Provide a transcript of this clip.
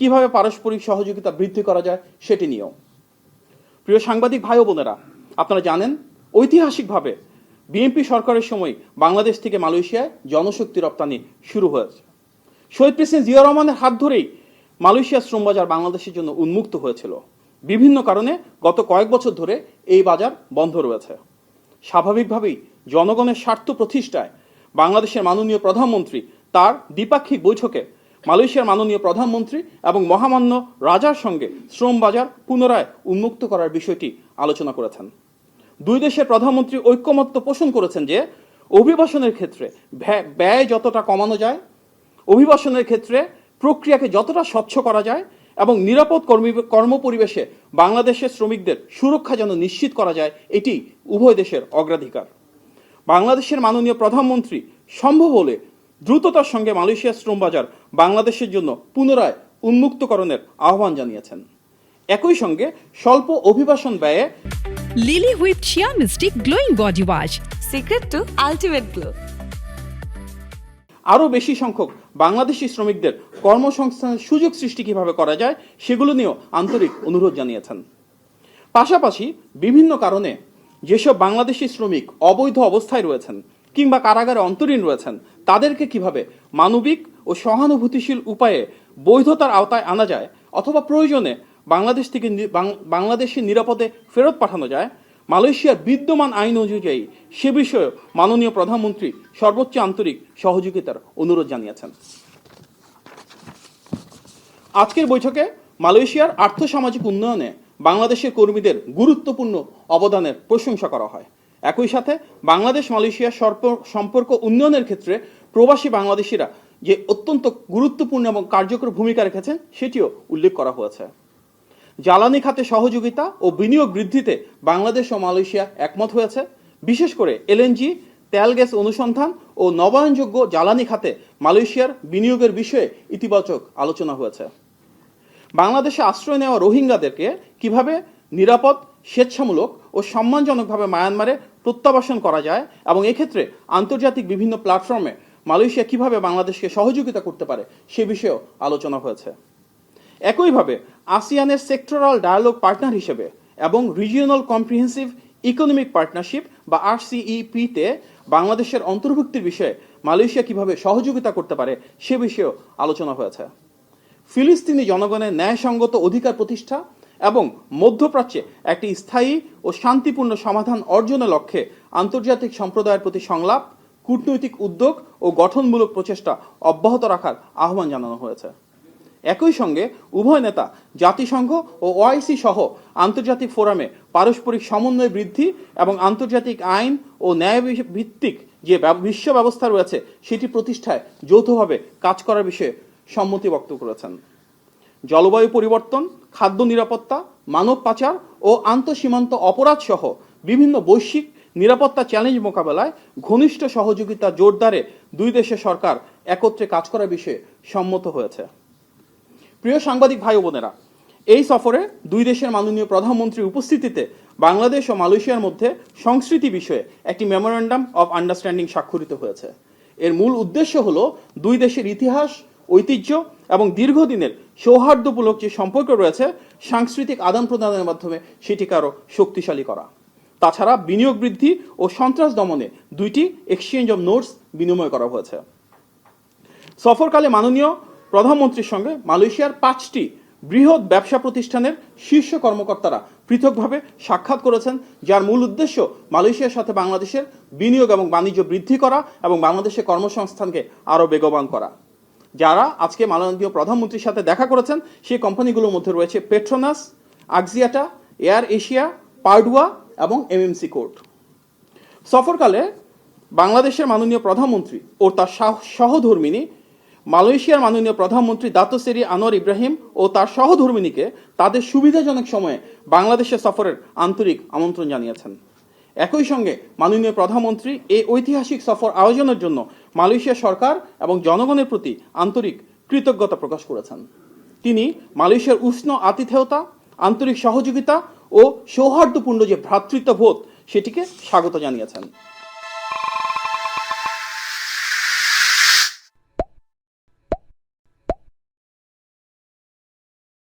কিভাবে পারস্পরিক সহযোগিতা বৃদ্ধি করা যায় সেটি নিয়েও। প্রিয় সাংবাদিক ভাই ও বোনেরা, আপনারা জানেন ঐতিহাসিকভাবে বিএনপি সরকারের সময় বাংলাদেশ থেকে মালয়েশিয়ায় জনশক্তি রপ্তানি শুরু হয়েছে। শহীদ প্রেসিডেন্ট জিয়া রহমানের হাত ধরেই মালয়েশিয়ার শ্রম বাজার বাংলাদেশের জন্য উন্মুক্ত হয়েছিল। বিভিন্ন কারণে গত কয়েক বছর ধরে এই বাজার বন্ধ রয়েছে। স্বাভাবিকভাবেই জনগণের স্বার্থ প্রতিষ্ঠায় বাংলাদেশের মাননীয় প্রধানমন্ত্রী তার দ্বিপাক্ষিক বৈঠকে মালয়েশিয়ার মাননীয় প্রধানমন্ত্রী এবং মহামান্য রাজার সঙ্গে শ্রম বাজার পুনরায় উন্মুক্ত করার বিষয়টি আলোচনা করেছেন। দুই দেশের প্রধানমন্ত্রী ঐক্যমত্য পোষণ করেছেন যে অভিবাসনের ক্ষেত্রে ব্যয় যতটা কমানো যায়, অভিবাসনের ক্ষেত্রে প্রক্রিয়াকে যতটা স্বচ্ছ করা যায় এবং নিরাপদ কর্মপরিবেশে বাংলাদেশের শ্রমিকদের সুরক্ষা যেন নিশ্চিত করা যায়, এটি উভয় দেশের অগ্রাধিকার। বাংলাদেশের মাননীয় প্রধানমন্ত্রী সম্ভব হলে দ্রুততার সঙ্গে মালয়েশিয়ার শ্রম বাজার বাংলাদেশের জন্য পুনরায় উন্মুক্তকরণের আহ্বান জানিয়েছেন। একই সঙ্গে স্বল্প অভিবাসন ব্যয়ে lily whip chia mystic glowing body wash, secret two ultimate glow. আরও বেশি সংখ্যক বাংলাদেশি শ্রমিকদের কর্মসংস্থানের সুযোগ সৃষ্টি কিভাবে করা যায় সেগুলো নিয়েও আন্তরিক অনুরোধ জানিয়েছেন। পাশাপাশি বিভিন্ন কারণে যেসব বাংলাদেশি শ্রমিক অবৈধ অবস্থায় রয়েছেন কিংবা কারাগারে অন্তরীণ রয়েছেন, তাদেরকে কিভাবে মানবিক ও সহানুভূতিশীল উপায়ে বৈধতার আওতায় আনা যায় অথবা প্রয়োজনে বাংলাদেশ থেকে বাংলাদেশের নিরাপদে ফেরত পাঠানো যায়, মালয়েশিয়ার বিদ্যমান আইন অনুযায়ী সে বিষয়ে মাননীয় প্রধানমন্ত্রী সর্বোচ্চ আন্তরিক সহযোগিতার অনুরোধ জানিয়েছেন। আজকের বৈঠকে মালয়েশিয়ার আর্থসামাজিক উন্নয়নে বাংলাদেশের কর্মীদের গুরুত্বপূর্ণ অবদানের প্রশংসা করা হয়। একই সাথে বাংলাদেশ মালয়েশিয়ার সম্পর্ক উন্নয়নের ক্ষেত্রে প্রবাসী বাংলাদেশিরা যে অত্যন্ত গুরুত্বপূর্ণ এবং কার্যকর ভূমিকা রেখেছেন সেটিও উল্লেখ করা হয়েছে। জ্বালানি খাতে সহযোগিতা ও বিনিয়োগ বৃদ্ধিতে বাংলাদেশ ও মালয়েশিয়া একমত হয়েছে। বিশেষ করে এলএনজি, তেল গ্যাস অনুসন্ধান ও নবায়নযোগ্য জ্বালানি খাতে মালয়েশিয়ার বিনিয়োগের বিষয়ে ইতিবাচক আলোচনা হয়েছে। বাংলাদেশে আশ্রয় নেওয়া রোহিঙ্গাদেরকে কিভাবে নিরাপদ, স্বেচ্ছামূলক ও সম্মানজনকভাবে মায়ানমারে প্রত্যাবাসন করা যায় এবং এক্ষেত্রে আন্তর্জাতিক বিভিন্ন প্ল্যাটফর্মে মালয়েশিয়া কিভাবে বাংলাদেশকে সহযোগিতা করতে পারে সে বিষয়েও আলোচনা হয়েছে। একইভাবে আসিয়ানের সেক্টরাল ডায়ালগ পার্টনার হিসেবে এবং রিজিওনাল কম্প্রিহেন্সিভ ইকোনমিক পার্টনারশিপ বা RCEP-তে বাংলাদেশের অন্তর্ভুক্তির বিষয়ে মালয়েশিয়া কিভাবে সহযোগিতা করতে পারে সে বিষয়েও আলোচনা হয়েছে। ফিলিস্তিনি জনগণের ন্যায়সঙ্গত অধিকার প্রতিষ্ঠা এবং মধ্যপ্রাচ্যে একটি স্থায়ী ও শান্তিপূর্ণ সমাধান অর্জনের লক্ষ্যে আন্তর্জাতিক সম্প্রদায়ের প্রতি সংলাপ, কূটনৈতিক উদ্যোগ ও গঠনমূলক প্রচেষ্টা অব্যাহত রাখার আহ্বান জানানো হয়েছে। একই সঙ্গে উভয় নেতা জাতিসংঘ ও OIC সহ আন্তর্জাতিক ফোরামে পারস্পরিক সমন্বয় বৃদ্ধি এবং আন্তর্জাতিক আইন ও ন্যায় ভিত্তিক যে বিশ্ব ব্যবস্থা রয়েছে সেটি প্রতিষ্ঠায় যৌথভাবে কাজ করার বিষয়ে সম্মতি ব্যক্ত করেছেন। জলবায়ু পরিবর্তন, খাদ্য নিরাপত্তা, মানব পাচার ও আন্তঃসীমান্ত অপরাধ সহ বিভিন্ন বৈশ্বিক নিরাপত্তা চ্যালেঞ্জ মোকাবেলায় ঘনিষ্ঠ সহযোগিতা জোরদারে দুই দেশের সরকার একত্রে কাজ করার বিষয়ে সম্মত হয়েছে। প্রিয় সাংবাদিক ভাই ও বোনেরা, এই সফরে দুই দেশের মাননীয় প্রধানমন্ত্রীর উপস্থিতিতে বাংলাদেশ ও মালয়েশিয়ার মধ্যে সংস্কৃতি বিষয়ে একটি মেমোরেন্ডাম অব আন্ডারস্ট্যান্ডিং স্বাক্ষরিত হয়েছে। এর মূল উদ্দেশ্য হল দুই দেশের ইতিহাস, ঐতিহ্য এবং দীর্ঘদিনের সৌহার্দ্যমূলক যে সম্পর্ক রয়েছে সাংস্কৃতিক আদান প্রদানের মাধ্যমে সেটিকে আরও শক্তিশালী করা। তাছাড়া বিনিয়োগ বৃদ্ধি ও সন্ত্রাস দমনে দুইটি এক্সচেঞ্জ অব নোটস বিনিময় করা হয়েছে। সফরকালে মাননীয় প্রধানমন্ত্রীর সঙ্গে মালয়েশিয়ার 5টি বৃহৎ ব্যবসা প্রতিষ্ঠানের শীর্ষ কর্মকর্তারা পৃথকভাবে সাক্ষাৎ করেছেন, যার মূল উদ্দেশ্য মালয়েশিয়ার সাথে বাংলাদেশের বিনিয়োগ এবং বাণিজ্য বৃদ্ধি করা এবং বাংলাদেশের কর্মসংস্থানকে আরও বেগবান করা। যারা আজকে মাননীয় প্রধানমন্ত্রীর সাথে দেখা করেছেন সেই কোম্পানিগুলোর মধ্যে রয়েছে পেট্রোনাস, আক্সিয়াটা, এয়ার এশিয়া, পার্ডুয়া এবং MMC কোর্ট। সফরকালে বাংলাদেশের মাননীয় প্রধানমন্ত্রী ও তার সহধর্মিনী মালয়েশিয়ার মাননীয় প্রধানমন্ত্রী দাতো সেরি আনোয়ার ইব্রাহিম ও তার সহধর্মিনীকে তাদের সুবিধাজনক সময়ে বাংলাদেশের সফরের আন্তরিক আমন্ত্রণ জানিয়েছেন। একই সঙ্গে মাননীয় প্রধানমন্ত্রী এই ঐতিহাসিক সফর আয়োজনের জন্য মালয়েশিয়া সরকার এবং জনগণের প্রতি আন্তরিক কৃতজ্ঞতা প্রকাশ করেছেন। তিনি মালয়েশিয়ার উষ্ণ আতিথেয়তা, আন্তরিক সহযোগিতা ও সৌহার্দ্যপূর্ণ যে ভ্রাতৃত্ববোধ সেটিকে স্বাগত জানিয়েছেন।